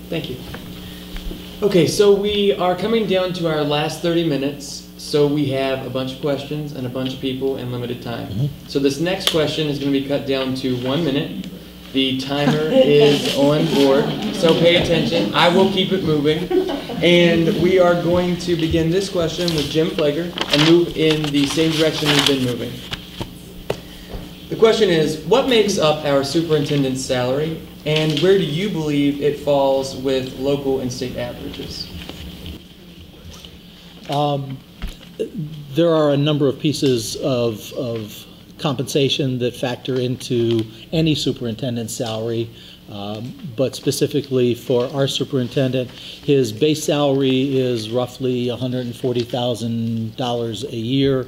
Thank you. Okay, so we are coming down to our last 30 minutes. So we have a bunch of questions and a bunch of people and limited time. So this next question is going to be cut down to 1 minute. The timer is on board, so pay attention. I will keep it moving. And we are going to begin this question with Jim Flager and move in the same direction we've been moving. The question is, what makes up our superintendent's salary, and where do you believe it falls with local and state averages? There are a number of pieces of compensation that factor into any superintendent's salary, but specifically for our superintendent, his base salary is roughly $140,000 a year.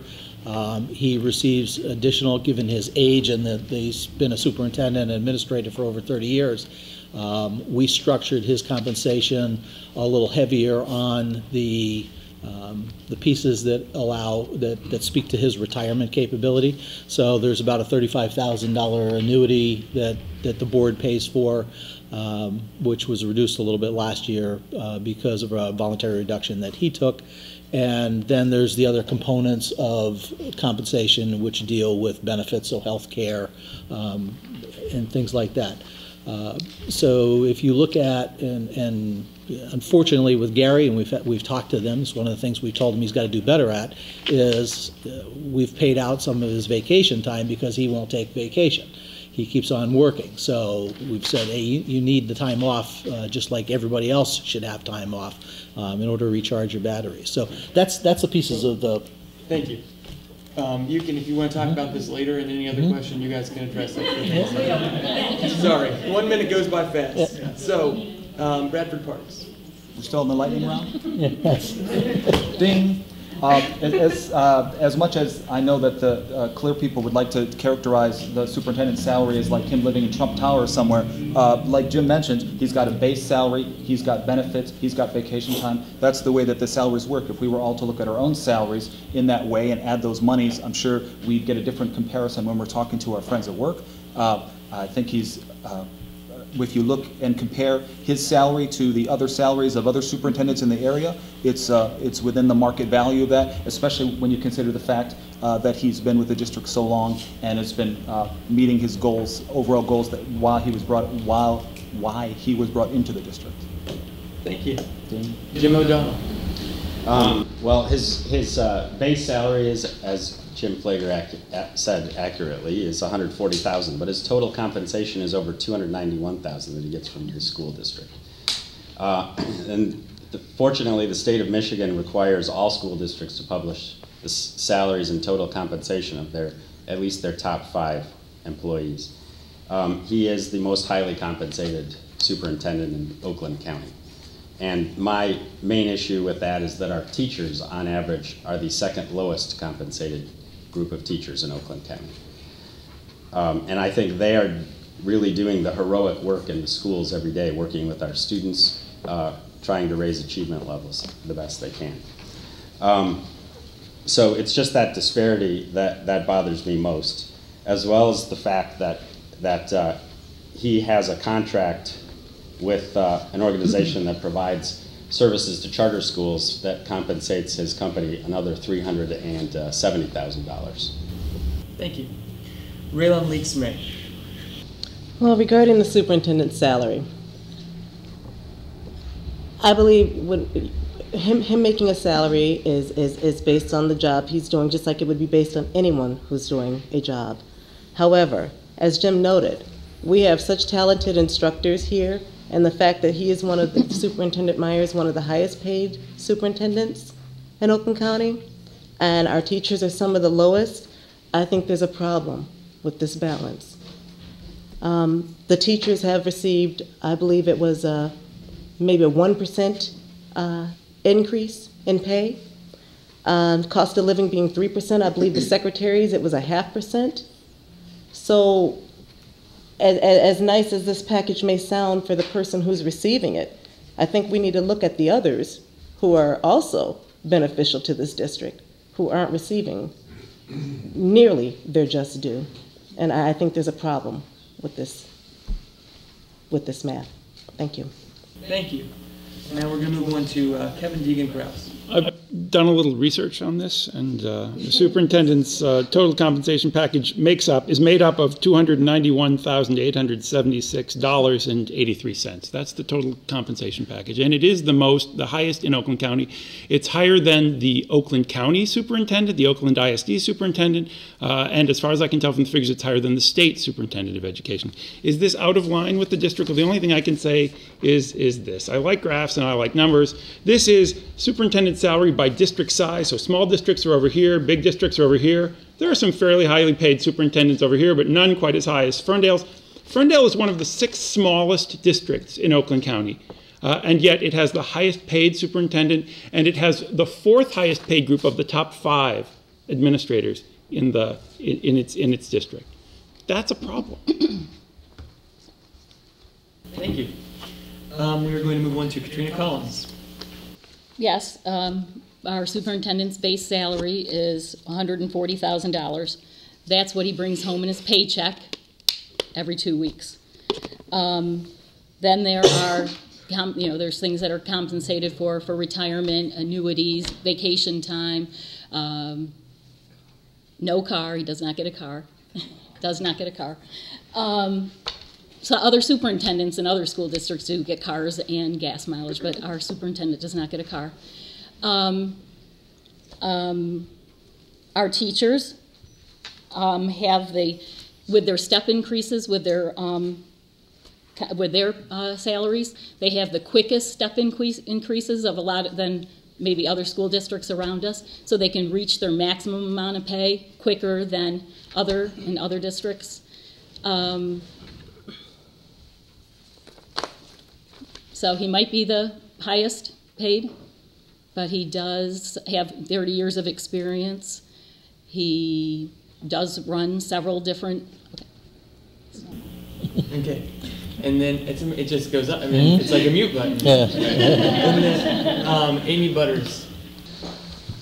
He receives additional, given his age and that he's been a superintendent and administrator for over 30 years. We structured his compensation a little heavier on the pieces that that speak to his retirement capability. So there's about a $35,000 annuity that the board pays for, which was reduced a little bit last year because of a voluntary reduction that he took. And then there's the other components of compensation which deal with benefits, so health care and things like that. So if you look at, and unfortunately with Gary, and we've talked to them, it's one of the things we told him he's got to do better at, is we've paid out some of his vacation time because he won't take vacation. He keeps on working. So we've said, hey, you need the time off just like everybody else should have time off in order to recharge your batteries. So that's the pieces of the... Thank you. You can, if you want to talk about this later and any other question, you guys can address that. Sorry, 1 minute goes by fast. Yeah. So, Bradford Parks. We're still in the lightning round? Yes. Ding. As much as I know that the Clear people would like to characterize the superintendent's salary as like him living in Trump Tower somewhere, like Jim mentioned, he's got a base salary, he's got benefits, he's got vacation time. That's the way that the salaries work. If we were all to look at our own salaries in that way and add those monies, I'm sure we'd get a different comparison when we're talking to our friends at work. I think he's... if you look and compare his salary to the other salaries of other superintendents in the area, it's within the market value of that, especially when you consider the fact that he's been with the district so long and has been meeting his goals, overall goals, that why he was brought into the district. Thank you. Jim O'Donnell. Well, his base salary is, as Jim Flager said accurately, is $140,000, but his total compensation is over $291,000 that he gets from his school district. Fortunately, the state of Michigan requires all school districts to publish the salaries and total compensation of at least their top 5 employees. He is the most highly compensated superintendent in Oakland County. And my main issue with that is that our teachers, on average, are the second lowest compensated group of teachers in Oakland County. And I think they are really doing the heroic work in the schools every day, working with our students, trying to raise achievement levels the best they can. So it's just that disparity that bothers me most, as well as the fact that he has a contract with an organization that provides services to charter schools that compensates his company another $370,000. Thank you. Raylan Leaks-May. Well, regarding the superintendent's salary, I believe him making a salary is based on the job he's doing, just like it would be based on anyone who's doing a job. However, as Jim noted, we have such talented instructors here, and the fact that he is Superintendent Meyer is one of the highest paid superintendents in Oakland County, and our teachers are some of the lowest, I think there's a problem with this balance. The teachers have received, I believe it was maybe a 1% increase in pay. Cost of living being 3%, I believe the secretaries, it was a 0.5%. So as nice as this package may sound for the person who's receiving it, I think we need to look at the others who are also beneficial to this district, who aren't receiving nearly their just due. And I think there's a problem with this math. Thank you. Thank you. Now we're going to move on to Kevin Deegan-Krause. I've done a little research on this, and the superintendent's total compensation package is made up of $291,876.83. That's the total compensation package, and it is the highest in Oakland County. It's higher than the Oakland County superintendent, the Oakland ISD superintendent, and as far as I can tell from the figures, it's higher than the state superintendent of education. Is this out of line with the district? Well, the only thing I can say is this. I like graphs and I like numbers. This is superintendent salary by district size. So small districts are over here, big districts are over here. There are some fairly highly paid superintendents over here, but none quite as high as Ferndale's. Ferndale is one of the 6 smallest districts in Oakland County, and yet it has the highest paid superintendent, and it has the 4th highest paid group of the top 5 administrators in its district. That's a problem. Thank you. We're going to move on to Katrina Collins. Yes, our superintendent's base salary is $140,000. That's what he brings home in his paycheck every 2 weeks. Then there are, there's things that are compensated for retirement, annuities, vacation time, no car. He does not get a car. Does not get a car. So other superintendents in other school districts do get cars and gas mileage, but our superintendent does not get a car. Our teachers have with their step increases, with their salaries, they have the quickest step increases of than maybe other school districts around us, so they can reach their maximum amount of pay quicker than in other districts. So he might be the highest paid, but he does have 30 years of experience. He does run several different. Okay. And then it just goes up. I mean, it's like a mute button. Yeah. And then Amy Butters.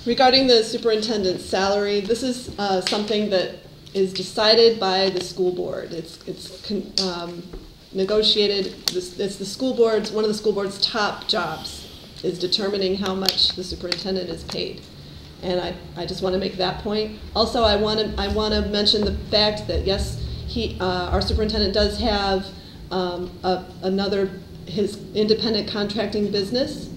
Regarding the superintendent's salary, this is something that is decided by the school board. It's negotiated. It's the school board's, one of the school board's top jobs is determining how much the superintendent is paid. And I just want to make that point. Also, I want to mention the fact that yes, our superintendent does have his independent contracting business.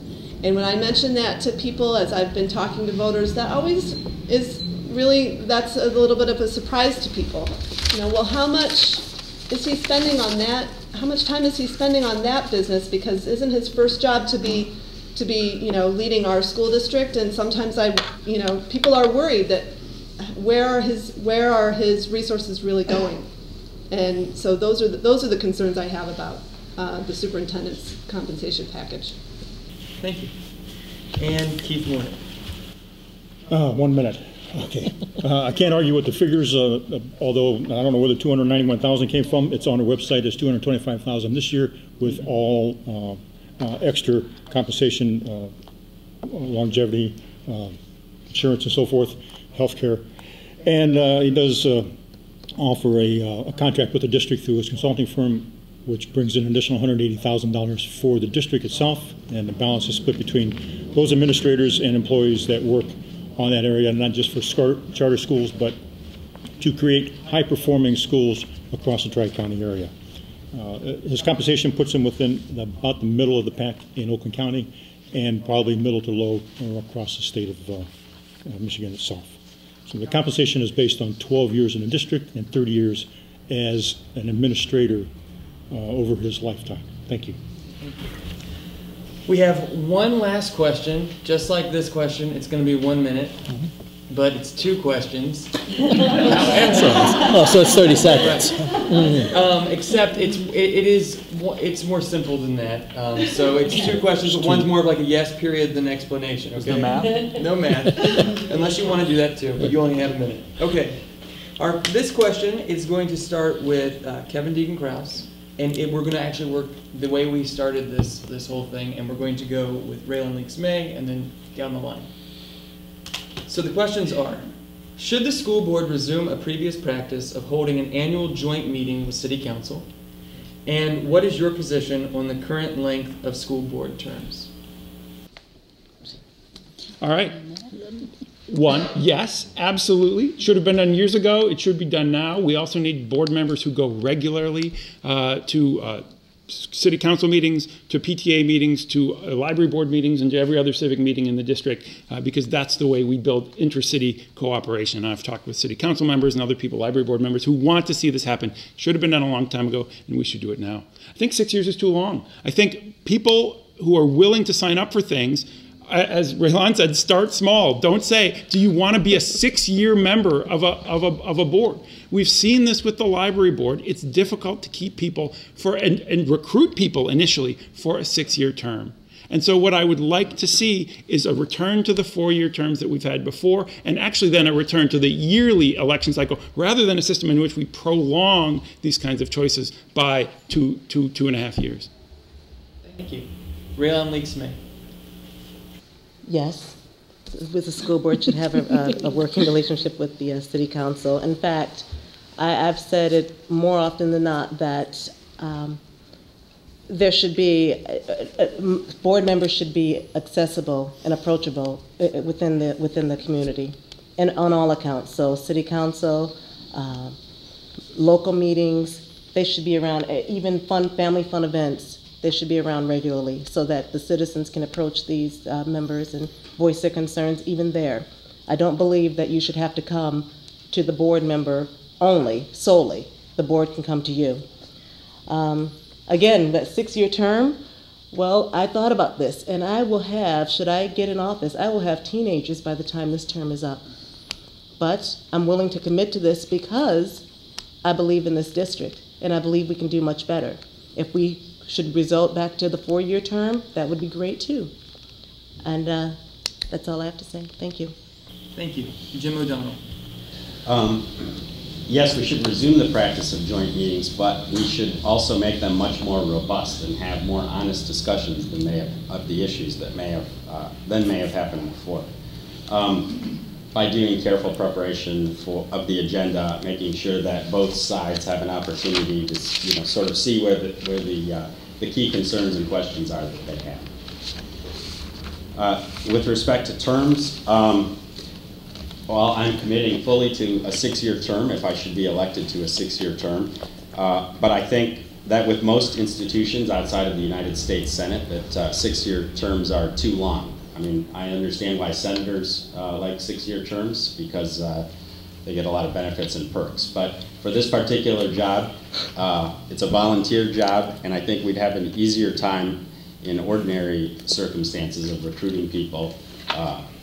And when I mention that to people, as I've been talking to voters, that always is really, that's a little bit of a surprise to people. Well, how much is he spending on that? How much time is he spending on that business? Because isn't his first job to be leading our school district? And sometimes people are worried that where are his resources really going? And so those are the concerns I have about the superintendent's compensation package. Thank you. And Keith Moore. 1 minute. Okay. I can't argue with the figures, although I don't know where the 291,000 came from. It's on our website. It's 225,000 this year with all extra compensation, longevity, insurance, and so forth, health care. And he does offer a contract with the district through his consulting firm, which brings in an additional $180,000 for the district itself, and the balance is split between those administrators and employees that work on that area, not just for charter schools, but to create high-performing schools across the Tri-County area. His compensation puts him within about the middle of the pack in Oakland County, and probably middle to low across the state of Michigan itself. So the compensation is based on 12 years in the district and 30 years as an administrator over his lifetime. Thank you. We have one last question, just like this question. It's going to be 1 minute, but it's 2 questions. So it's 30 seconds. Except it's more simple than that. So it's 2 questions, but one's more of like a yes period than explanation. Okay. No math? No math, unless you want to do that too. But you only have a minute. Okay. This question is going to start with Kevin Deegan-Krause. And we're going to actually work the way we started this whole thing, and we're going to go with Raylan Leaks May and then down the line. So the questions are, should the school board resume a previous practice of holding an annual joint meeting with City Council? And what is your position on the current length of school board terms? All right. One, yes, absolutely. Should have been done years ago. It should be done now. We also need board members who go regularly to city council meetings, to PTA meetings, to library board meetings, and to every other civic meeting in the district, because that's the way we build intercity cooperation. I've talked with city council members and other people, library board members, who want to see this happen. Should have been done a long time ago, and we should do it now. I think 6 years is too long. I think people who are willing to sign up for things, as Raylan said, start small. Don't say, do you want to be a 6-year member of a board? We've seen this with the library board. It's difficult to keep people and recruit people initially for a 6-year term. And so what I would like to see is a return to the 4-year terms that we've had before, and actually then a return to the yearly election cycle, rather than a system in which we prolong these kinds of choices by 2.5 years. Thank you. Raylan Leaks-May. Yes, with the school board should have a working relationship with the city council. In fact, I've said it more often than not that there should be, board members should be accessible and approachable within the community, and on all accounts. So city council, local meetings, they should be around, even family fun events. They should be around regularly so that the citizens can approach these members and voice their concerns even there. I don't believe that you should have to come to the board member solely. The board can come to you. Again, that 6-year term, well, I thought about this, and I will have, should I get in office, I will have teenagers by the time this term is up. But I'm willing to commit to this because I believe in this district, and I believe we can do much better. If we should result back to the 4-year term, that would be great too. And that's all I have to say. Thank you. Thank you. Jim O'Donnell. Yes, we should resume the practice of joint meetings, but we should also make them much more robust and have more honest discussions than of the issues that may have happened before. By doing careful preparation of the agenda, making sure that both sides have an opportunity to sort of see where the key concerns and questions are that they have. With respect to terms, well, I'm committing fully to a 6-year term if I should be elected to a 6-year term. But I think that with most institutions outside of the United States Senate, that 6-year terms are too long. I mean, I understand why senators like 6-year terms, because they get a lot of benefits and perks. But for this particular job, it's a volunteer job, and I think we'd have an easier time in ordinary circumstances of recruiting people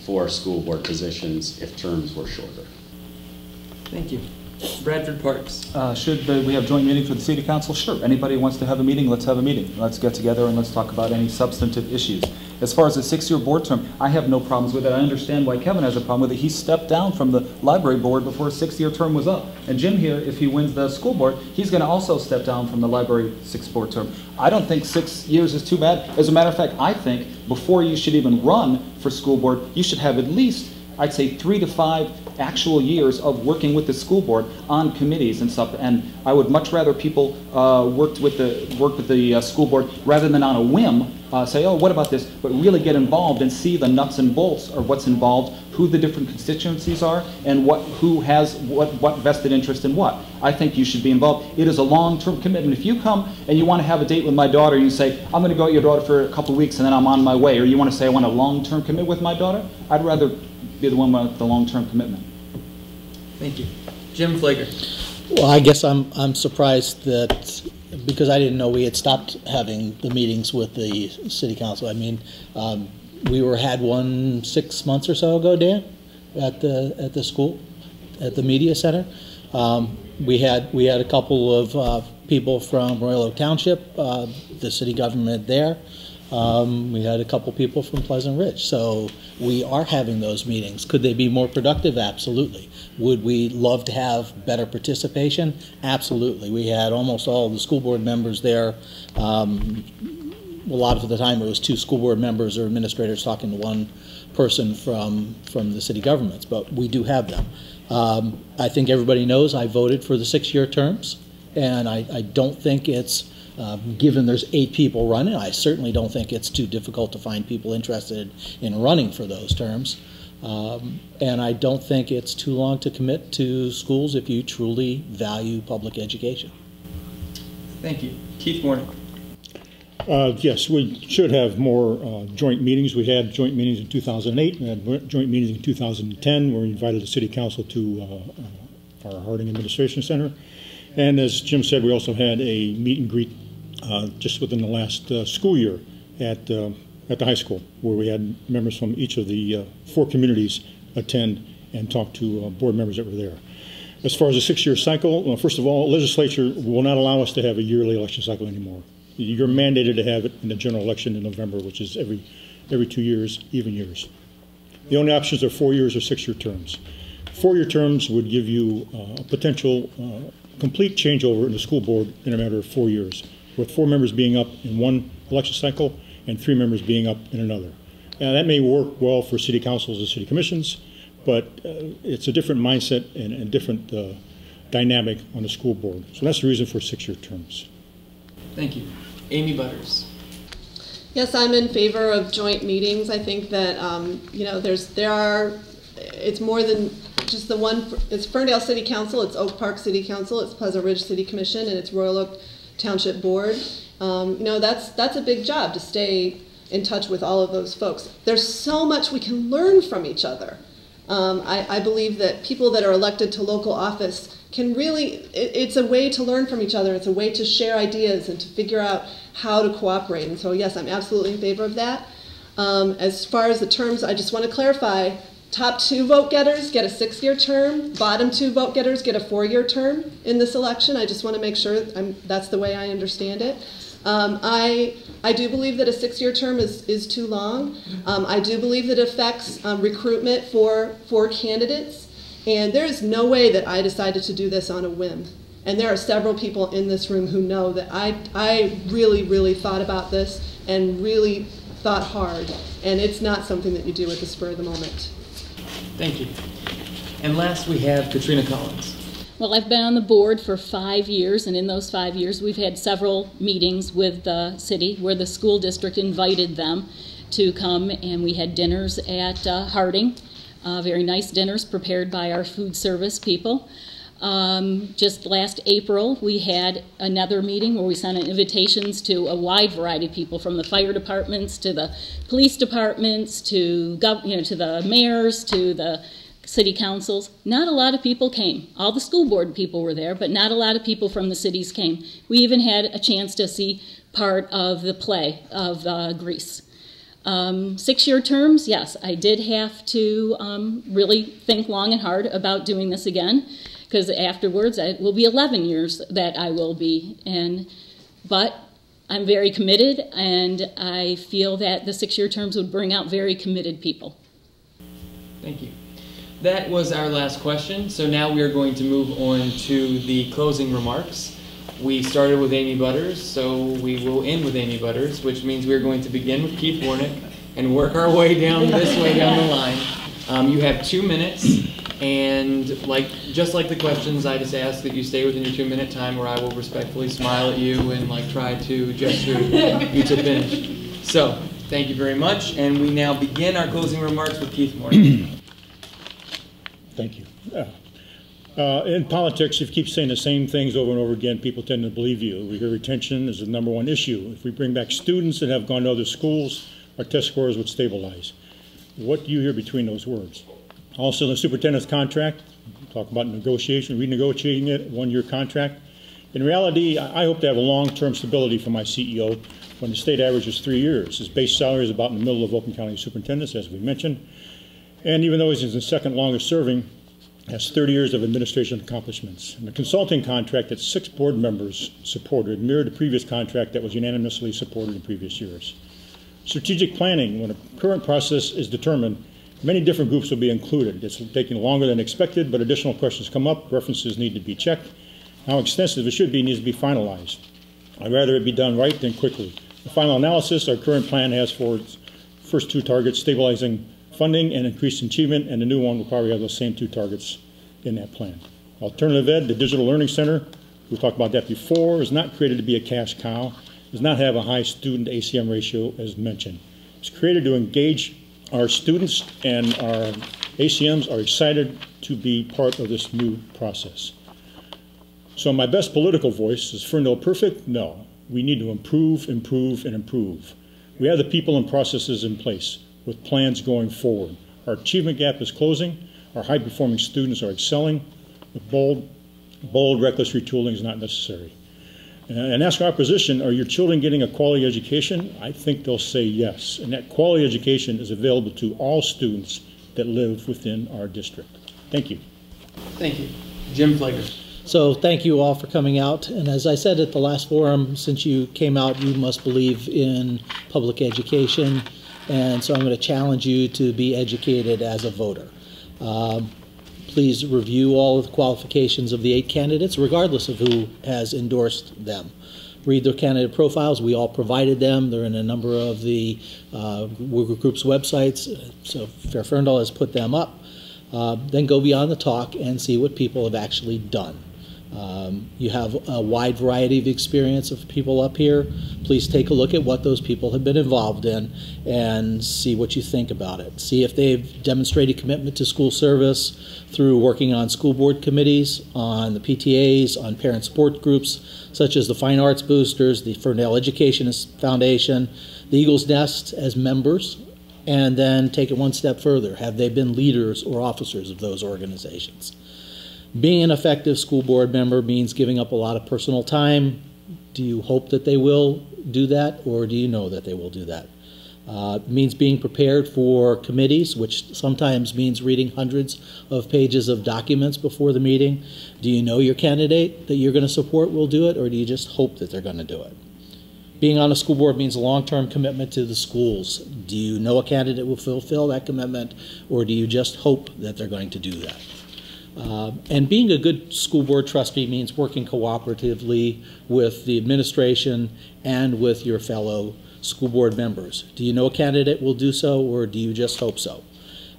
for school board positions if terms were shorter. Thank you. Bradford Parks. Should we have joint meetings with the city council? Sure. Anybody wants to have a meeting, let's have a meeting. Let's get together and let's talk about any substantive issues. As far as the 6-year board term, I have no problems with it. I understand why Kevin has a problem with it. He stepped down from the library board before his 6-year term was up. And Jim here, if he wins the school board, he's going to also step down from the library 6 board term. I don't think 6 years is too bad. As a matter of fact, I think before you should even run for school board, you should have at least, I'd say, 3 to 5 actual years of working with the school board on committees and stuff. And I would much rather people work with the school board rather than on a whim say, oh, what about this? But really get involved and see the nuts and bolts of what's involved, who the different constituencies are, and who has what vested interest in what. I think you should be involved. It is a long-term commitment. If you come and you want to have a date with my daughter, and you say, I'm going to go with your daughter for a couple of weeks and then I'm on my way, or you want to say, I want a long-term commitment with my daughter, I'd rather be the one with the long-term commitment. Thank you. Jim Flager. Well, I guess I'm surprised that, because I didn't know we had stopped having the meetings with the city council. I mean, we had one 6 months or so ago, Dan, at the school, at the media center. We had a couple of people from Royal Oak Township, the city government there. We had a couple people from Pleasant Ridge. So we are having those meetings. Could they be more productive? Absolutely. Would we love to have better participation? Absolutely. We had almost all of the school board members there. A lot of the time it was 2 school board members or administrators talking to one person from the city governments, but we do have them. I think everybody knows I voted for the 6-year terms, and I don't think it's Given there's 8 people running, I certainly don't think it's too difficult to find people interested in running for those terms. And I don't think it's too long to commit to schools if you truly value public education. Thank you. Keith Warnick. Yes, we should have more joint meetings. We had joint meetings in 2008, we had joint meetings in 2010 where we invited the City Council to our Harding Administration Center. And as Jim said, we also had a meet and greet just within the last school year at the high school, where we had members from each of the 4 communities attend and talk to board members that were there. As far as a 6-year cycle, well, first of all, legislature will not allow us to have a yearly election cycle anymore. You're mandated to have it in the general election in November, which is every 2 years, even years. The only options are 4 years or 6-year terms. 4-year terms would give you a potential complete changeover in the school board in a matter of 4 years, with 4 members being up in one election cycle and 3 members being up in another. Now, that may work well for city councils and city commissions, but it's a different mindset and a different dynamic on the school board. So that's the reason for 6-year terms. Thank you. Amy Butters. Yes, I'm in favor of joint meetings. I think that you know, it's more than just the one. It's Ferndale City Council, it's Oak Park City Council, it's Pleasant Ridge City Commission, and it's Royal Oak Township Board. You know, that's a big job to stay in touch with all of those folks. There's so much we can learn from each other. I believe that people that are elected to local office can really, it's a way to learn from each other. It's a way to share ideas and to figure out how to cooperate. And so yes, I'm absolutely in favor of that. As far as the terms, I just want to clarify, top 2 vote getters get a 6-year term, bottom 2 vote getters get a 4-year term in this election. I just want to make sure that's the way I understand it. I do believe that a 6-year term is too long. I do believe that it affects recruitment for candidates. And there is no way that I decided to do this on a whim. And there are several people in this room who know that I really, really thought about this and really thought hard. And it's not something that you do at the spur of the moment. Thank you. And last we have Katrina Collins. Well, I've been on the board for 5 years, and in those 5 years we've had several meetings with the city where the school district invited them to come, and we had dinners at Harding. Very nice dinners prepared by our food service people. Just last April, we had another meeting where we sent invitations to a wide variety of people, from the fire departments to the police departments to the mayors to the city councils. Not a lot of people came. All the school board people were there, but not a lot of people from the cities came. We even had a chance to see part of the play of Grease. 6-year terms, yes, I did have to really think long and hard about doing this again, because afterwards it will be 11 years that I will be in. But I'm very committed, and I feel that the 6-year terms would bring out very committed people. Thank you. That was our last question, so now we are going to move on to the closing remarks. We started with Amy Butters, so we will end with Amy Butters, which means we're going to begin with Keith Warnick and work our way down this way down the line. You have 2 minutes, and just like the questions, I just ask that you stay within your 2-minute time, or I will respectfully smile at you and try to gesture you to finish. So, thank you very much, and we now begin our closing remarks with Keith Warnick. Thank you. In politics, if you keep saying the same things over and over again, people tend to believe you. We hear retention is the #1 issue. If we bring back students that have gone to other schools, our test scores would stabilize. What do you hear between those words? Also, the superintendent's contract, talk about negotiation, renegotiating it, 1-year contract. In reality, I hope to have a long-term stability for my CEO when the state average is 3 years. His base salary is about in the middle of Oakland County superintendents, as we mentioned. And even though he's the second longest serving, has 30 years of administration accomplishments. And the consulting contract that 6 board members supported mirrored the previous contract that was unanimously supported in previous years. Strategic planning, when a current process is determined, many different groups will be included. It's taking longer than expected, but additional questions come up, references need to be checked. How extensive it should be needs to be finalized. I'd rather it be done right than quickly. The final analysis, our current plan has for its first 2 targets, stabilizing funding and increased achievement, and the new one will probably have those same 2 targets in that plan. Alternative ed, the Digital Learning Center, we talked about that before, is not created to be a cash cow, does not have a high student ACM ratio as mentioned. It's created to engage our students, and our ACMs are excited to be part of this new process. So my best political voice, is Ferndale perfect? No. We need to improve, improve, and improve. We have the people and processes in place with plans going forward. Our achievement gap is closing. Our high-performing students are excelling. The bold, reckless retooling is not necessary. And ask our opposition, are your children getting a quality education? I think they'll say yes. And that quality education is available to all students that live within our district. Thank you. Thank you. Jim Flager. So thank you all for coming out. And as I said at the last forum, since you came out, you must believe in public education. And so I'm going to challenge you to be educated as a voter. Please review all of the qualifications of the 8 candidates, regardless of who has endorsed them. Read their candidate profiles. We all provided them. They're in a number of the worker group's websites. So Fair Ferndale has put them up. Then go beyond the talk and see what people have actually done. You have a wide variety of experience of people up here. Please take a look at what those people have been involved in and see what you think about it. See if they've demonstrated commitment to school service through working on school board committees, on the PTAs, on parent support groups, such as the Fine Arts Boosters, the Ferndale Education Foundation, the Eagle's Nest as members, and then take it one step further. Have they been leaders or officers of those organizations? Being an effective school board member means giving up a lot of personal time. Do you hope that they will do that, or do you know that they will do that? It means being prepared for committees, which sometimes means reading hundreds of pages of documents before the meeting. Do you know your candidate that you're going to support will do it, or do you just hope that they're going to do it? Being on a school board means a long-term commitment to the schools. Do you know a candidate will fulfill that commitment, or do you just hope that they're going to do that? And being a good school board trustee means working cooperatively with the administration and with your fellow school board members. Do you know a candidate will do so, or do you just hope so?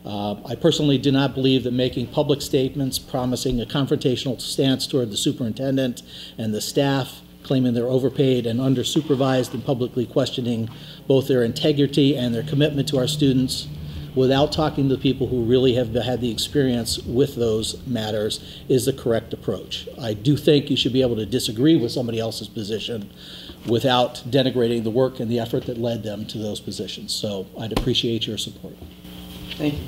I personally do not believe that making public statements promising a confrontational stance toward the superintendent and the staff, claiming they're overpaid and under-supervised, and publicly questioning both their integrity and their commitment to our students without talking to the people who really have had the experience with those matters is the correct approach. I do think you should be able to disagree with somebody else's position without denigrating the work and the effort that led them to those positions. So I'd appreciate your support. Thank you.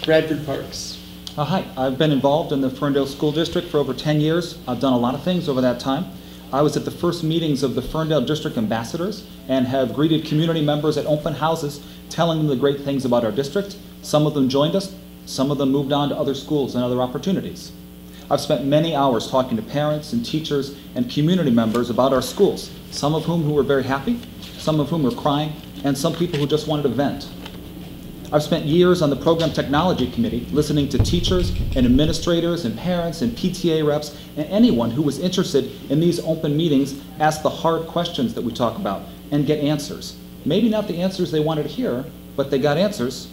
Bradford Parks. Hi, I've been involved in the Ferndale School District for over 10 years. I've done a lot of things over that time. I was at the first meetings of the Ferndale District Ambassadors and have greeted community members at open houses telling them the great things about our district. Some of them joined us, some of them moved on to other schools and other opportunities. I've spent many hours talking to parents and teachers and community members about our schools, some of whom who were very happy, some of whom were crying, and some people who just wanted to vent. I've spent years on the Program Technology Committee listening to teachers and administrators and parents and PTA reps and anyone who was interested in these open meetings ask the hard questions that we talk about and get answers. Maybe not the answers they wanted to hear, but they got answers.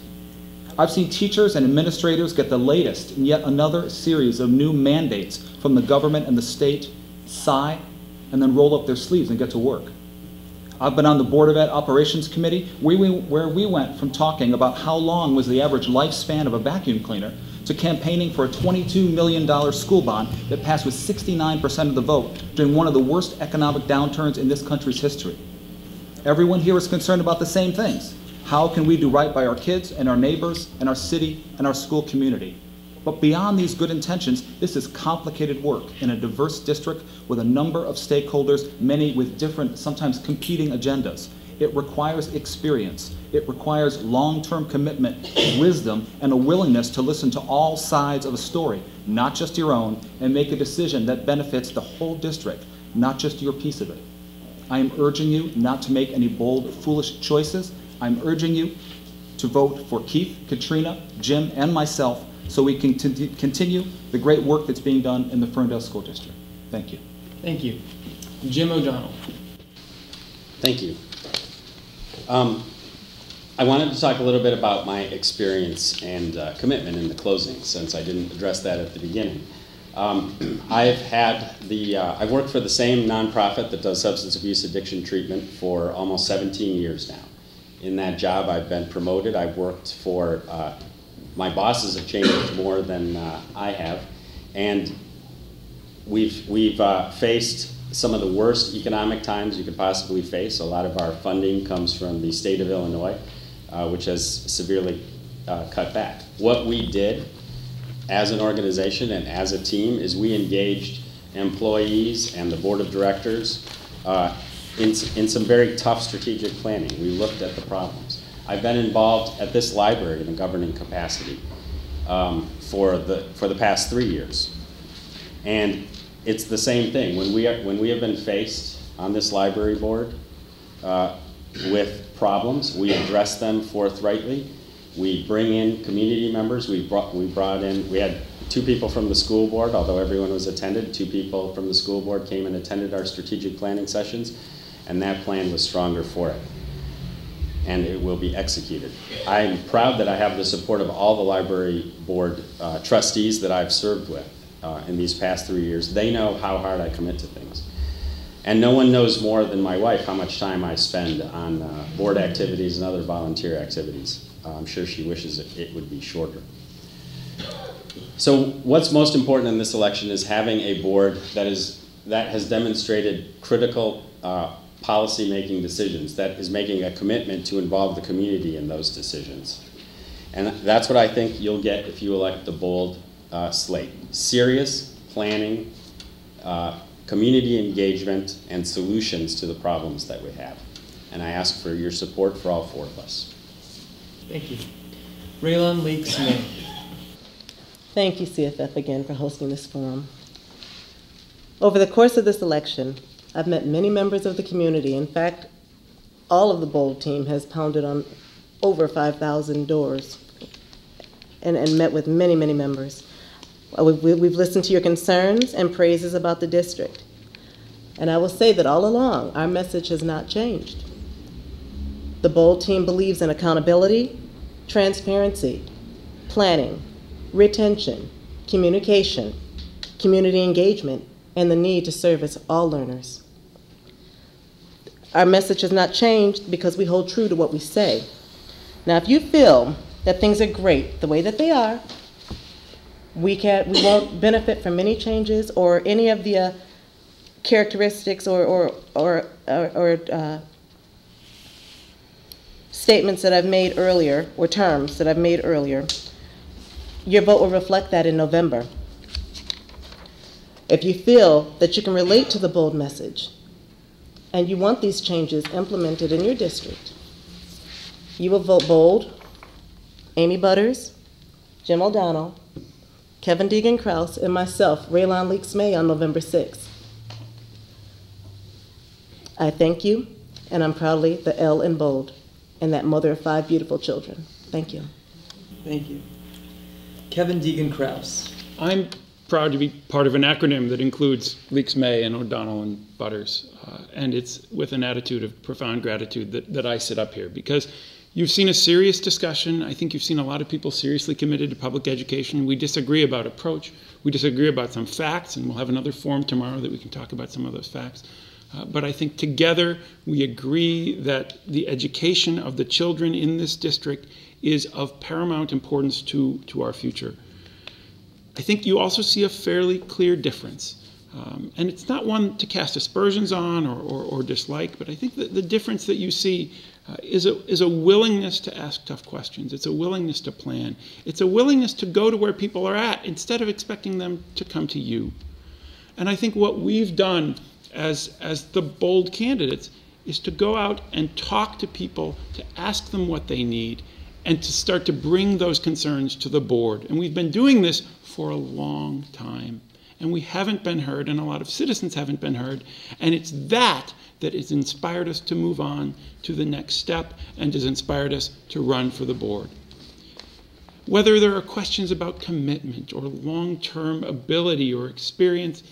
I've seen teachers and administrators get the latest in yet another series of new mandates from the government and the state, sigh, and then roll up their sleeves and get to work. I've been on the Board of Ed Operations Committee where we went from talking about how long was the average lifespan of a vacuum cleaner to campaigning for a $22 million school bond that passed with 69% of the vote during one of the worst economic downturns in this country's history. Everyone here is concerned about the same things. How can we do right by our kids and our neighbors and our city and our school community? But beyond these good intentions, this is complicated work in a diverse district with a number of stakeholders, many with different, sometimes competing agendas. It requires experience. It requires long-term commitment, wisdom, and a willingness to listen to all sides of a story, not just your own, and make a decision that benefits the whole district, not just your piece of it. I am urging you not to make any bold, foolish choices. I'm urging you to vote for Keith, Katrina, Jim, and myself so we can continue the great work that's being done in the Ferndale School District. Thank you. Thank you. Jim O'Donnell. Thank you. I wanted to talk a little bit about my experience and commitment in the closing, since I didn't address that at the beginning. I've worked for the same nonprofit that does substance abuse addiction treatment for almost 17 years now. In that job, I've been promoted. I've worked for, my bosses have changed more than I have. And we've faced some of the worst economic times you could possibly face. A lot of our funding comes from the state of Illinois, which has severely cut back. What we did as an organization and as a team is we engaged employees and the board of directors in some very tough strategic planning. We looked at the problems. I've been involved at this library in a governing capacity for the past 3 years. And it's the same thing. When we have been faced on this library board with problems, we address them forthrightly. We bring in community members. We had 2 people from the school board, although everyone was attended. 2 people from the school board came and attended our strategic planning sessions, and that plan was stronger for it. And it will be executed. I'm proud that I have the support of all the library board trustees that I've served with in these past 3 years. They know how hard I commit to things. And no one knows more than my wife how much time I spend on board activities and other volunteer activities. I'm sure she wishes it would be shorter. So what's most important in this election is having a board that has demonstrated critical policy-making decisions, that is making a commitment to involve the community in those decisions. And that's what I think you'll get if you elect the bold slate. Serious planning, community engagement, and solutions to the problems that we have. And I ask for your support for all 4 of us. Thank you. Raylon Leaks May. Thank you, C.F.F. again for hosting this forum. Over the course of this election, I've met many members of the community. In fact, all of the BOLD team has pounded on over 5,000 doors and met with many, many members. We've listened to your concerns and praises about the district. And I will say that all along, our message has not changed. The BOLD team believes in accountability, transparency, planning, retention, communication, community engagement, and the need to service all learners. Our message has not changed because we hold true to what we say. Now, if you feel that things are great the way that they are, we won't benefit from any changes or any of the characteristics or statements that I've made earlier, or terms that I've made earlier. Your vote will reflect that in November. If you feel that you can relate to the BOLD message and you want these changes implemented in your district, you will vote BOLD, Amy Butters, Jim O'Donnell, Kevin Deegan-Krause, and myself, Raylon Leaks May, on November 6th. I thank you, and I'm proudly the L in BOLD, and that mother of 5 beautiful children. Thank you. Thank you. Kevin Deegan-Krause. I'm proud to be part of an acronym that includes Leaks May and O'Donnell and Butters, and it's with an attitude of profound gratitude that I sit up here, because you've seen a serious discussion. I think you've seen a lot of people seriously committed to public education. We disagree about approach. We disagree about some facts, and we'll have another forum tomorrow that we can talk about some of those facts. But I think together we agree that the education of the children in this district is of paramount importance to our future. I think you also see a fairly clear difference. And it's not one to cast aspersions on or dislike, but I think that the difference that you see is a willingness to ask tough questions. It's a willingness to plan. It's a willingness to go to where people are at instead of expecting them to come to you. And I think what we've done as the BOLD candidates is to go out and talk to people, to ask them what they need, and to start to bring those concerns to the board. And we've been doing this for a long time. And we haven't been heard, and a lot of citizens haven't been heard. And it's that has inspired us to move on to the next step and has inspired us to run for the board. Whether there are questions about commitment or long-term ability or experience,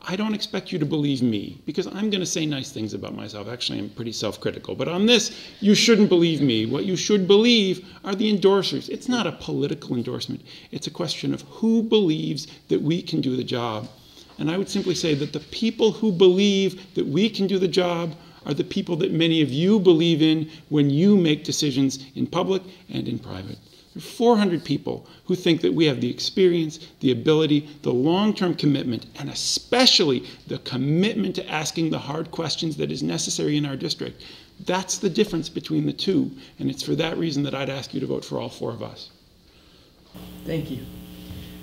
I don't expect you to believe me, because I'm going to say nice things about myself. Actually, I'm pretty self-critical. But on this, you shouldn't believe me. What you should believe are the endorsers. It's not a political endorsement. It's a question of who believes that we can do the job. And I would simply say that the people who believe that we can do the job are the people that many of you believe in when you make decisions in public and in private. There are 400 people who think that we have the experience, the ability, the long-term commitment, and especially the commitment to asking the hard questions that is necessary in our district. That's the difference between the two, and it's for that reason that I'd ask you to vote for all 4 of us. Thank you.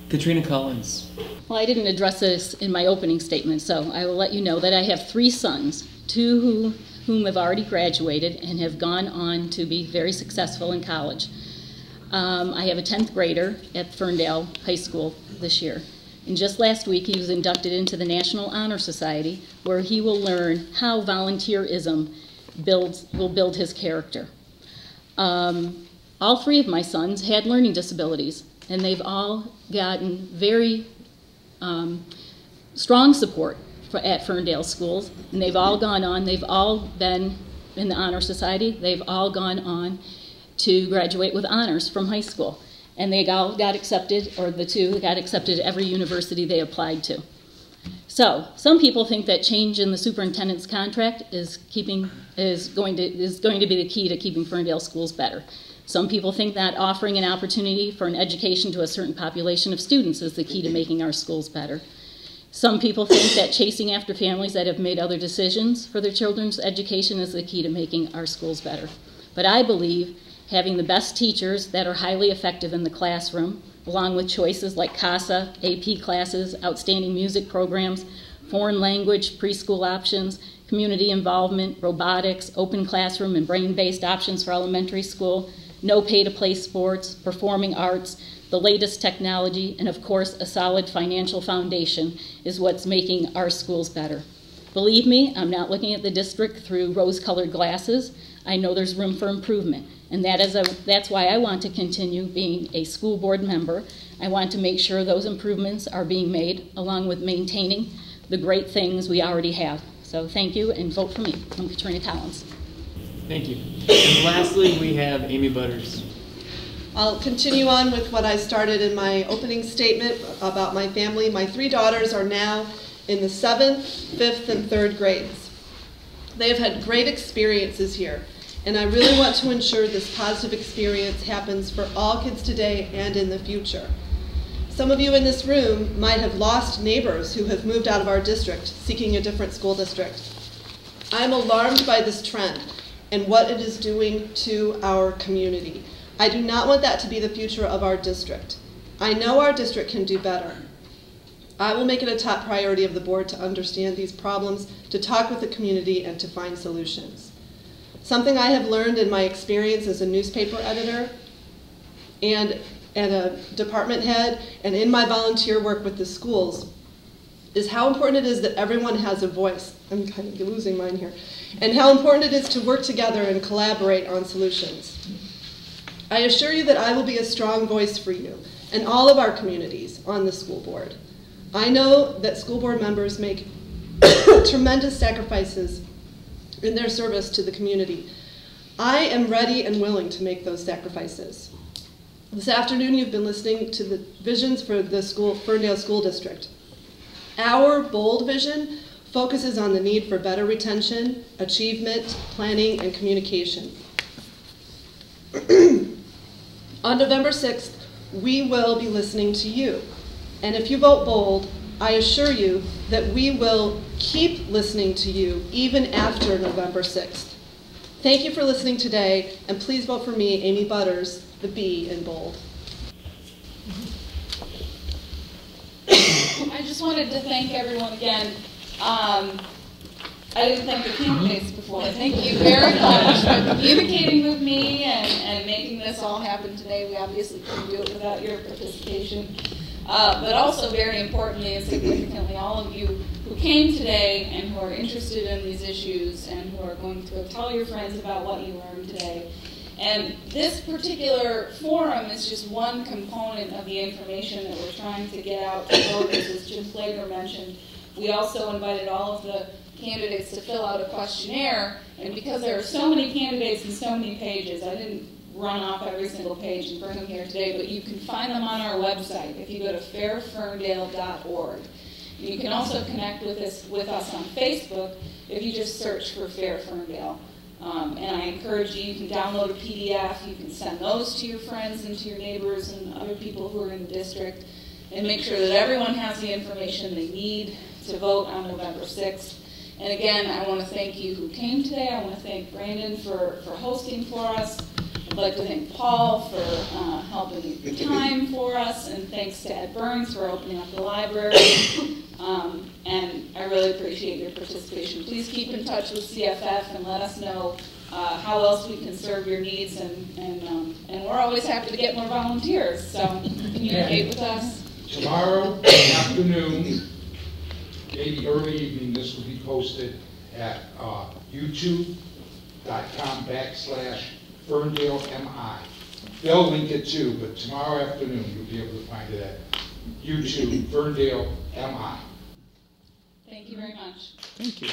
Katrina Collins. Well, I didn't address this in my opening statement, so I will let you know that I have 3 sons, 2 whom have already graduated and have gone on to be very successful in college. I have a 10th grader at Ferndale High School this year. And just last week, he was inducted into the National Honor Society, where he will learn how volunteerism will build his character. All 3 of my sons had learning disabilities, and they've all gotten very strong support at Ferndale schools, and they've all gone on, they've all been in the Honor Society, they've all gone on to graduate with honors from high school. And they all got accepted, or the 2 got accepted at every university they applied to. So, some people think that change in the superintendent's contract is going to be the key to keeping Ferndale schools better. Some people think that offering an opportunity for an education to a certain population of students is the key to making our schools better. Some people think that chasing after families that have made other decisions for their children's education is the key to making our schools better. But I believe having the best teachers that are highly effective in the classroom, along with choices like CASA, AP classes, outstanding music programs, foreign language, preschool options, community involvement, robotics, open classroom, and brain-based options for elementary school, no pay-to-play sports, performing arts, the latest technology, and of course, a solid financial foundation is what's making our schools better. Believe me, I'm not looking at the district through rose-colored glasses. I know there's room for improvement, and that's why I want to continue being a school board member. I want to make sure those improvements are being made, along with maintaining the great things we already have. So thank you, and vote for me. I'm Katrina Collins. Thank you. And lastly, we have Amy Butters. I'll continue on with what I started in my opening statement about my family. My 3 daughters are now in the 7th, 5th, and 3rd grades. They have had great experiences here, and I really want to ensure this positive experience happens for all kids today and in the future. Some of you in this room might have lost neighbors who have moved out of our district, seeking a different school district. I am alarmed by this trend and what it is doing to our community. I do not want that to be the future of our district. I know our district can do better. I will make it a top priority of the board to understand these problems, to talk with the community, and to find solutions. Something I have learned in my experience as a newspaper editor and a department head, and in my volunteer work with the schools, is how important it is that everyone has a voice. I'm kind of losing mine here. And how important it is to work together and collaborate on solutions. I assure you that I will be a strong voice for you and all of our communities on the school board. I know that school board members make tremendous sacrifices in their service to the community. I am ready and willing to make those sacrifices. This afternoon, you've been listening to the visions for the Ferndale School District. Our bold vision focuses on the need for better retention, achievement, planning, and communication. On November 6th, we will be listening to you. And if you vote bold, I assure you that we will keep listening to you even after November 6th. Thank you for listening today, and please vote for me, Amy Butters, the B in bold. I just wanted to thank everyone again. I didn't thank the candidates before. Thank you very much for communicating with me and making this all happen today. We obviously couldn't do it without your participation. But also, very importantly and significantly, all of you who came today and who are interested in these issues and who are going to tell your friends about what you learned today. And this particular forum is just one component of the information that we're trying to get out to voters, as Jim Flager mentioned. We also invited all of the candidates to fill out a questionnaire, and because there are so many candidates and so many pages, I didn't run off every single page and bring them here today, but you can find them on our website if you go to fairferndale.org. You can also connect with us on Facebook if you just search for Fair Ferndale. And I encourage you, you can download a PDF, you can send those to your friends and to your neighbors and other people who are in the district, and make sure that everyone has the information they need to vote on November 6th. And again, I want to thank you who came today. I want to thank Brandon for hosting for us. I'd like to thank Paul for helping the time for us, and thanks to Ed Burns for opening up the library. And I really appreciate your participation. Please keep in touch with C.F.F. and let us know how else we can serve your needs, and we're always happy to get more volunteers, so communicate with us. Tomorrow afternoon, maybe early evening, this will be posted at youtube.com/FerndaleMI. They'll link it too, but tomorrow afternoon you'll be able to find it at YouTube, Ferndale MI. Thank you very much. Thank you.